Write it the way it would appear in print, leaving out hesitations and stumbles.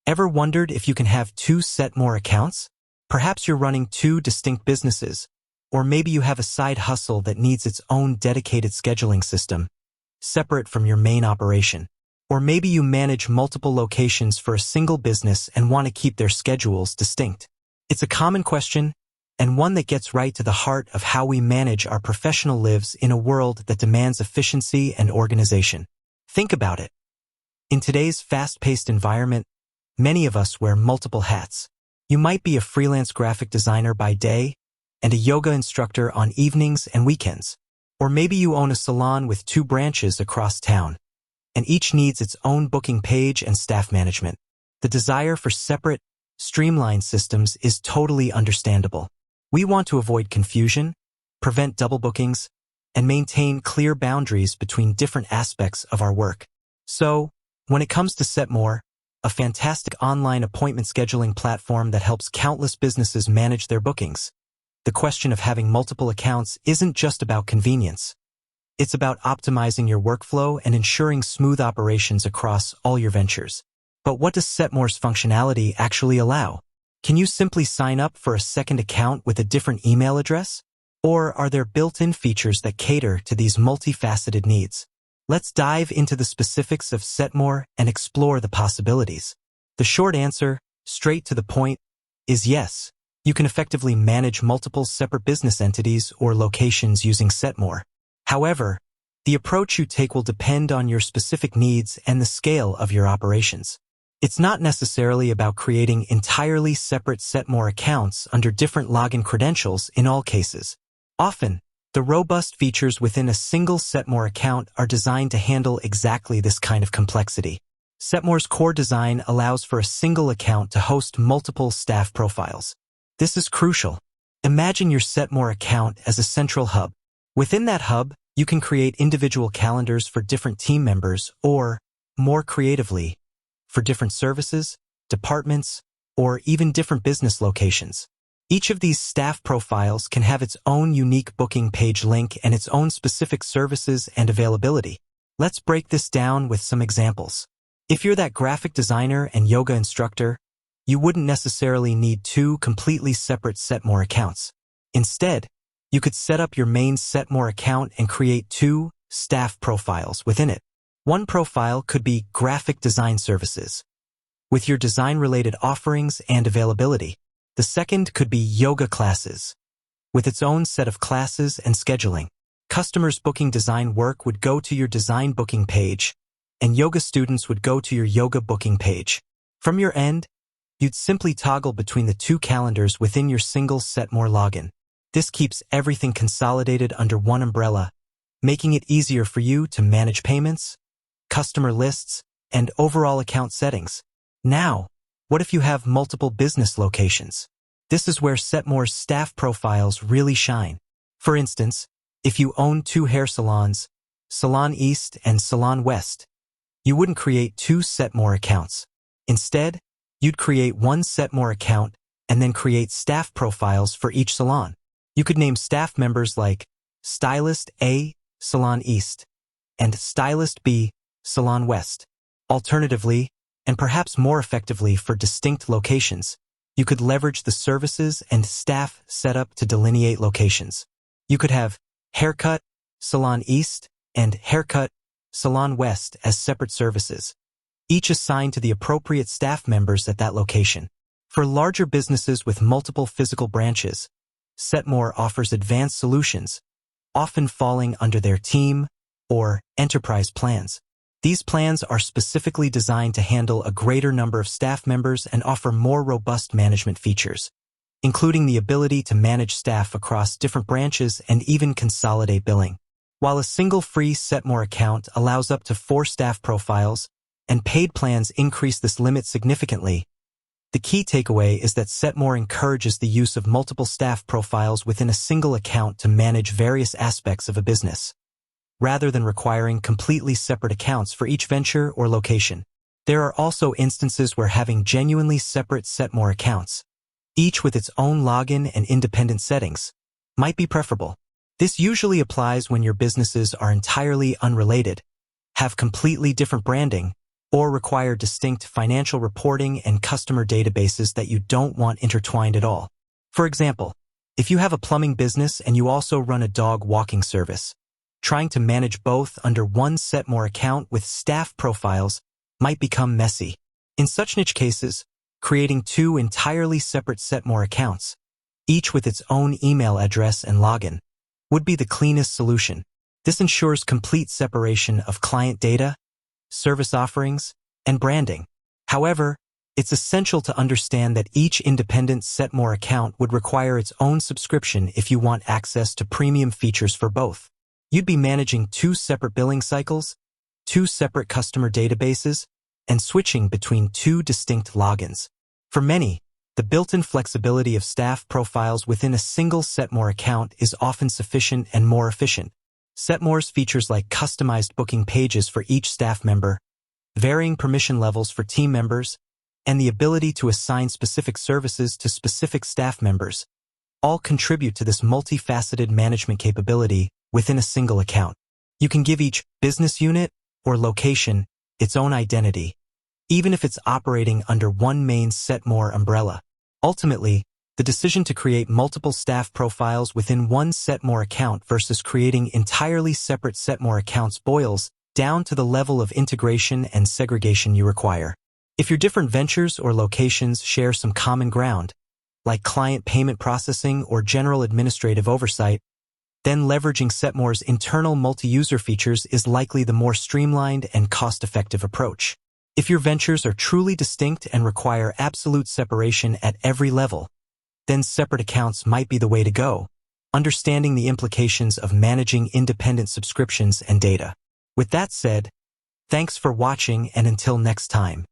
Ever wondered if you can have two Setmore accounts? Perhaps you're running two distinct businesses, or maybe you have a side hustle that needs its own dedicated scheduling system, separate from your main operation. Or maybe you manage multiple locations for a single business and want to keep their schedules distinct. It's a common question, and one that gets right to the heart of how we manage our professional lives in a world that demands efficiency and organization. Think about it. In today's fast-paced environment, many of us wear multiple hats. You might be a freelance graphic designer by day and a yoga instructor on evenings and weekends. Or maybe you own a salon with two branches across town, and each needs its own booking page and staff management. The desire for separate, streamlined systems is totally understandable. We want to avoid confusion, prevent double bookings, and maintain clear boundaries between different aspects of our work. So, when it comes to Setmore, a fantastic online appointment scheduling platform that helps countless businesses manage their bookings, the question of having multiple accounts isn't just about convenience. It's about optimizing your workflow and ensuring smooth operations across all your ventures. But what does Setmore's functionality actually allow? Can you simply sign up for a second account with a different email address? Or are there built-in features that cater to these multifaceted needs? Let's dive into the specifics of Setmore and explore the possibilities. The short answer, straight to the point, is yes. You can effectively manage multiple separate business entities or locations using Setmore. However, the approach you take will depend on your specific needs and the scale of your operations. It's not necessarily about creating entirely separate Setmore accounts under different login credentials in all cases. Often, the robust features within a single Setmore account are designed to handle exactly this kind of complexity. Setmore's core design allows for a single account to host multiple staff profiles. This is crucial. Imagine your Setmore account as a central hub. Within that hub, you can create individual calendars for different team members or, more creatively, for different services, departments, or even different business locations. Each of these staff profiles can have its own unique booking page link and its own specific services and availability. Let's break this down with some examples. If you're that graphic designer and yoga instructor, you wouldn't necessarily need two completely separate Setmore accounts. Instead, you could set up your main Setmore account and create two staff profiles within it. One profile could be graphic design services, with your design-related offerings and availability. The second could be yoga classes, with its own set of classes and scheduling. Customers booking design work would go to your design booking page, and yoga students would go to your yoga booking page. From your end, you'd simply toggle between the two calendars within your single Setmore login. This keeps everything consolidated under one umbrella, making it easier for you to manage payments, customer lists, and overall account settings. Now, what if you have multiple business locations? This is where Setmore's staff profiles really shine. For instance, if you own two hair salons, Salon East and Salon West, you wouldn't create two Setmore accounts. Instead, you'd create one Setmore account and then create staff profiles for each salon. You could name staff members like Stylist A, Salon East, and Stylist B, Salon West. Alternatively, and perhaps more effectively for distinct locations, you could leverage the services and staff set up to delineate locations. You could have Haircut, Salon East, and Haircut, Salon West as separate services, each assigned to the appropriate staff members at that location. For larger businesses with multiple physical branches, Setmore offers advanced solutions, often falling under their team or enterprise plans. These plans are specifically designed to handle a greater number of staff members and offer more robust management features, including the ability to manage staff across different branches and even consolidate billing. While a single free Setmore account allows up to 4 staff profiles, and paid plans increase this limit significantly, the key takeaway is that Setmore encourages the use of multiple staff profiles within a single account to manage various aspects of a business, rather than requiring completely separate accounts for each venture or location. There are also instances where having genuinely separate Setmore accounts, each with its own login and independent settings, might be preferable. This usually applies when your businesses are entirely unrelated, have completely different branding, or require distinct financial reporting and customer databases that you don't want intertwined at all. For example, if you have a plumbing business and you also run a dog walking service, trying to manage both under one Setmore account with staff profiles might become messy. In such niche cases, creating two entirely separate Setmore accounts, each with its own email address and login, would be the cleanest solution. This ensures complete separation of client data, service offerings, and branding. However, it's essential to understand that each independent Setmore account would require its own subscription if you want access to premium features for both. You'd be managing two separate billing cycles, two separate customer databases, and switching between two distinct logins. For many, the built-in flexibility of staff profiles within a single Setmore account is often sufficient and more efficient. Setmore's features like customized booking pages for each staff member, varying permission levels for team members, and the ability to assign specific services to specific staff members all contribute to this multifaceted management capability within a single account. You can give each business unit or location its own identity, even if it's operating under one main Setmore umbrella. Ultimately, the decision to create multiple staff profiles within one Setmore account versus creating entirely separate Setmore accounts boils down to the level of integration and segregation you require. If your different ventures or locations share some common ground, like client payment processing or general administrative oversight, then leveraging Setmore's internal multi-user features is likely the more streamlined and cost-effective approach. If your ventures are truly distinct and require absolute separation at every level, then separate accounts might be the way to go, understanding the implications of managing independent subscriptions and data. With that said, thanks for watching, and until next time.